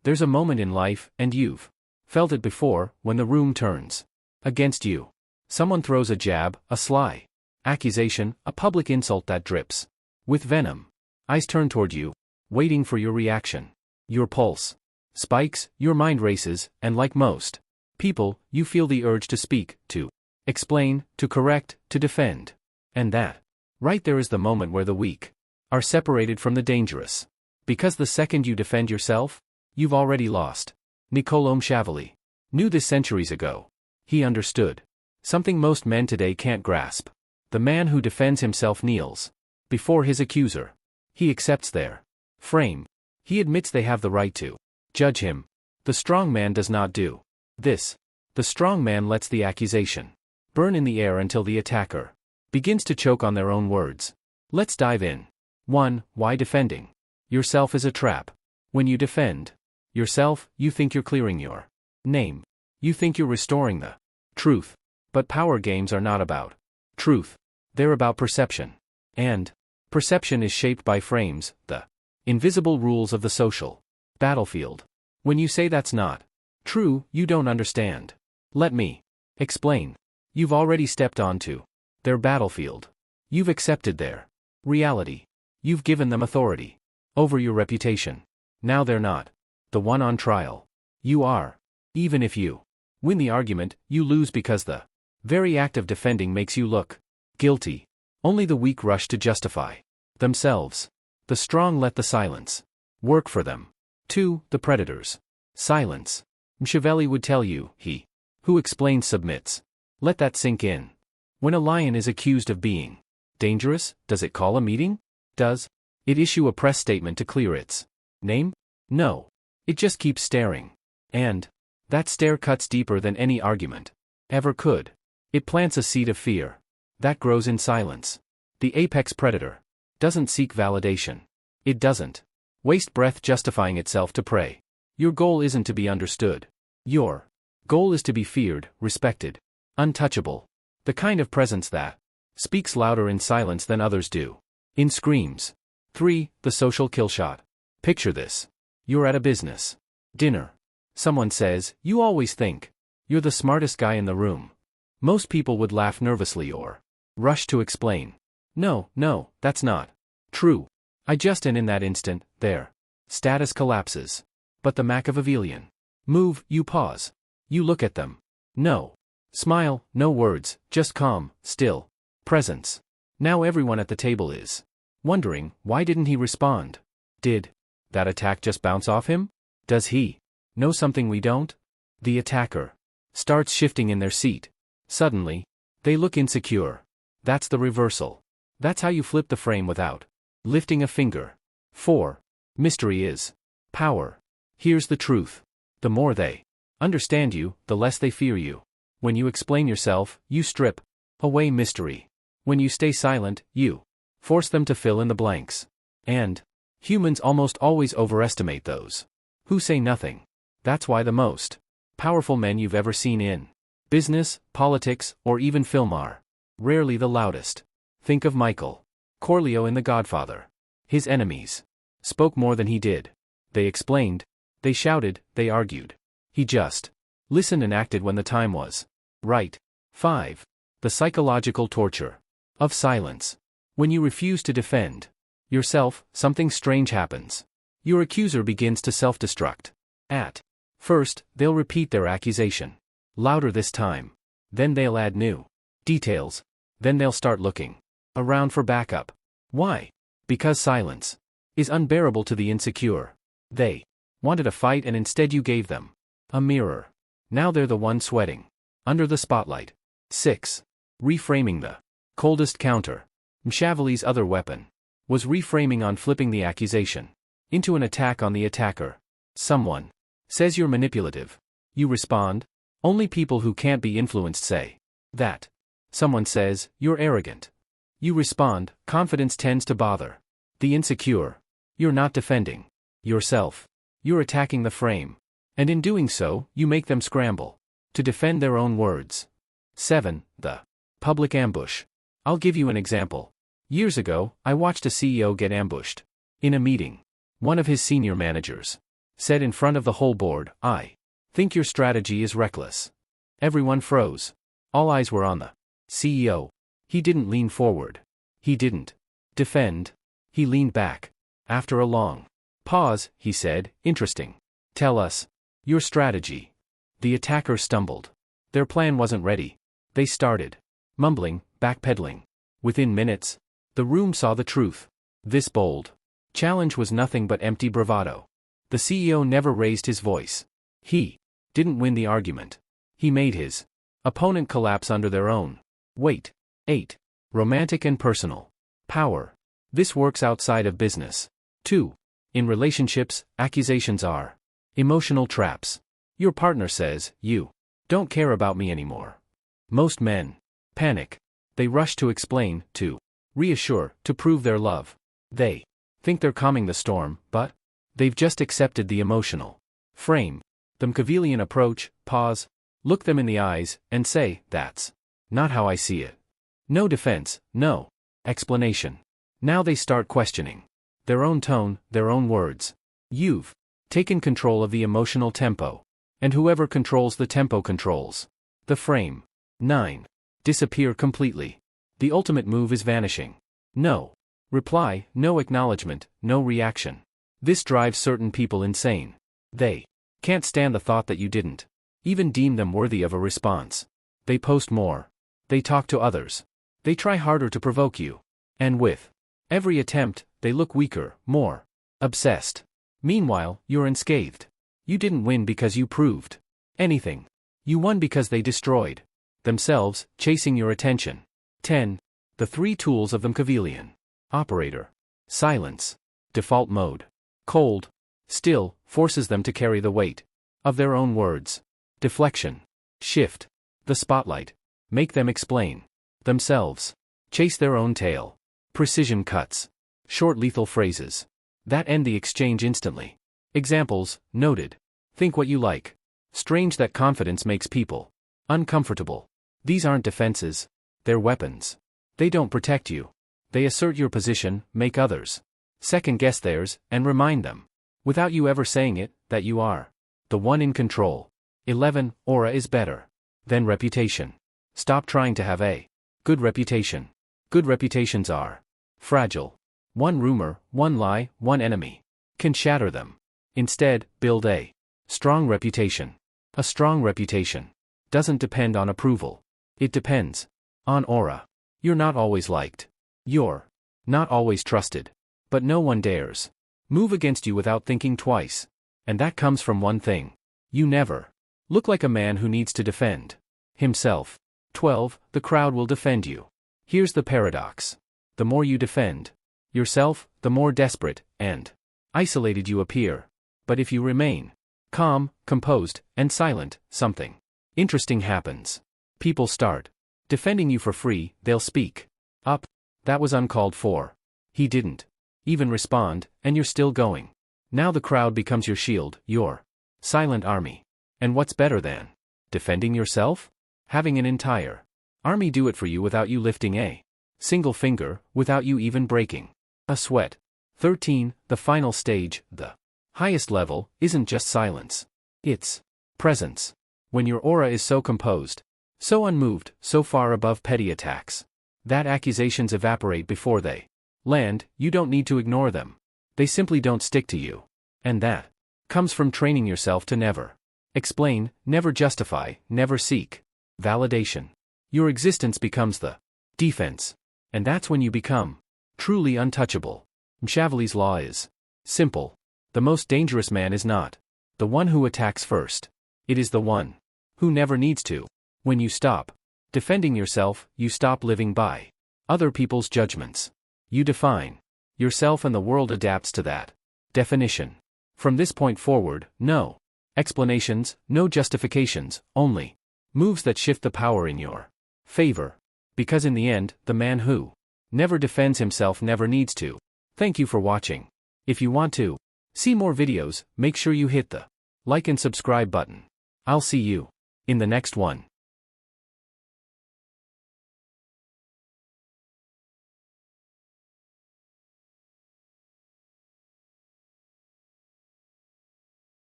There's a moment in life, and you've felt it before, when the room turns against you. Someone throws a jab, a sly accusation, a public insult that drips with venom. Eyes turn toward you, waiting for your reaction. Your pulse spikes, your mind races, and like most people, you feel the urge to speak, to explain, to correct, to defend. And that, right there is the moment where the weak are separated from the dangerous. Because the second you defend yourself, you've already lost. Niccolò Machiavelli knew this centuries ago. He understood something most men today can't grasp. The man who defends himself kneels before his accuser. He accepts their frame. He admits they have the right to judge him. The strong man does not do this. The strong man lets the accusation burn in the air until the attacker begins to choke on their own words. Let's dive in. 1. Why defending yourself is a trap. When you defend yourself, you think you're clearing your name. You think you're restoring the truth. But power games are not about truth. They're about perception. And perception is shaped by frames, the invisible rules of the social battlefield. When you say that's not true, you don't understand. Let me explain. You've already stepped onto their battlefield. You've accepted their reality. You've given them authority over your reputation. Now they're not the one on trial. You are. Even if you win the argument, you lose because the very act of defending makes you look guilty. Only the weak rush to justify themselves. The strong let the silence work for them. 2. The predators. Silence. Machiavelli would tell you, he who explains submits. Let that sink in. When a lion is accused of being dangerous, does it call a meeting? Does it issue a press statement to clear its name? No. It just keeps staring. And that stare cuts deeper than any argument ever could. It plants a seed of fear that grows in silence. The apex predator doesn't seek validation. It doesn't waste breath justifying itself to prey. Your goal isn't to be understood. Your goal is to be feared, respected, untouchable. The kind of presence that speaks louder in silence than others do. In screams. 3. The social kill shot. Picture this. You're at a business dinner. Someone says, "You always think you're the smartest guy in the room." Most people would laugh nervously or rush to explain. No, that's not true. And in that instant, their status collapses. But the Machiavellian move, you pause. You look at them. No smile, no words, just calm, still presence. Now everyone at the table is wondering, why didn't he respond? Did that attack just bounce off him? Does he know something we don't? The attacker starts shifting in their seat. Suddenly, they look insecure. That's the reversal. That's how you flip the frame without lifting a finger. 4. Mystery is power. Here's the truth. The more they understand you, the less they fear you. When you explain yourself, you strip away mystery. When you stay silent, you force them to fill in the blanks. And humans almost always overestimate those who say nothing. That's why the most powerful men you've ever seen in business, politics, or even film are rarely the loudest. Think of Michael Corleone in The Godfather. His enemies spoke more than he did. They explained, they shouted, they argued. He just listened and acted when the time was right. 5. The psychological torture of silence. When you refuse to defend yourself, something strange happens. Your accuser begins to self-destruct. At first, they'll repeat their accusation louder this time. Then they'll add new details. Then they'll start looking around for backup. Why? Because silence is unbearable to the insecure. They wanted a fight and instead you gave them a mirror. Now they're the one sweating under the spotlight. 6. Reframing the coldest counter. Machiavelli's other weapon was reframing on flipping the accusation into an attack on the attacker. Someone says you're manipulative. You respond, only people who can't be influenced say that. Someone says, you're arrogant. You respond, confidence tends to bother the insecure. You're not defending yourself. You're attacking the frame. And in doing so, you make them scramble to defend their own words. 7. The public ambush. I'll give you an example. Years ago, I watched a CEO get ambushed in a meeting. One of his senior managers said in front of the whole board, "I think your strategy is reckless." Everyone froze. All eyes were on the CEO. He didn't lean forward. He didn't defend. He leaned back. After a long pause, he said, "Interesting. Tell us your strategy." The attacker stumbled. Their plan wasn't ready. They started mumbling, backpedaling. Within minutes, the room saw the truth. This bold challenge was nothing but empty bravado. The CEO never raised his voice. He didn't win the argument. He made his opponent collapse under their own weight. 8. Romantic and personal power. This works outside of business, too. In relationships, accusations are emotional traps. Your partner says, "You don't care about me anymore." Most men panic. They rush to explain, to reassure, to prove their love. They think they're calming the storm, but they've just accepted the emotional frame. The Machiavellian approach: pause, look them in the eyes, and say, "That's not how I see it." No defense, no explanation. Now they start questioning their own tone, their own words. You've taken control of the emotional tempo. And whoever controls the tempo controls the frame. 9. Disappear completely. The ultimate move is vanishing. No reply, no acknowledgement, no reaction. This drives certain people insane. They can't stand the thought that you didn't even deem them worthy of a response. They post more. They talk to others. They try harder to provoke you. And with every attempt, they look weaker, more obsessed. Meanwhile, you're unscathed. You didn't win because you proved anything. You won because they destroyed themselves, chasing your attention. 10. The 3 tools of the Machiavellian operator. Silence. Default mode. Cold, still, forces them to carry the weight of their own words. Deflection. Shift the spotlight. Make them explain themselves. Chase their own tail. Precision cuts. Short lethal phrases that end the exchange instantly. Examples, noted. Think what you like. Strange that confidence makes people uncomfortable. These aren't defenses. They're weapons. They don't protect you. They assert your position, make others second guess theirs, and remind them, without you ever saying it, that you are the one in control. 11. Aura is better than reputation. Stop trying to have a good reputation. Good reputations are fragile. One rumor, one lie, one enemy can shatter them. Instead, build a strong reputation. A strong reputation doesn't depend on approval. It depends on aura. You're not always liked. You're not always trusted. But no one dares move against you without thinking twice. And that comes from one thing. You never look like a man who needs to defend himself. 12. The crowd will defend you. Here's the paradox. The more you defend yourself, the more desperate and isolated you appear. But if you remain calm, composed, and silent, something interesting happens. People start defending you for free. They'll speak up. That was uncalled for. He didn't even respond, and you're still going. Now the crowd becomes your shield, your silent army. And what's better than defending yourself? Having an entire army do it for you without you lifting a single finger, without you even breaking a sweat. 13. The final stage, the highest level, isn't just silence. It's presence. When your aura is so composed, so unmoved, so far above petty attacks, that accusations evaporate before they land, you don't need to ignore them. They simply don't stick to you. And that comes from training yourself to never explain, never justify, never seek validation. Your existence becomes the defense. And that's when you become truly untouchable. Machiavelli's law is simple. The most dangerous man is not the one who attacks first. It is the one who never needs to. When you stop defending yourself, you stop living by other people's judgments. You define yourself and the world adapts to that definition. From this point forward, no explanations, no justifications, only moves that shift the power in your favor. Because in the end, the man who never defends himself never needs to. Thank you for watching. If you want to see more videos, make sure you hit the like and subscribe button. I'll see you in the next one.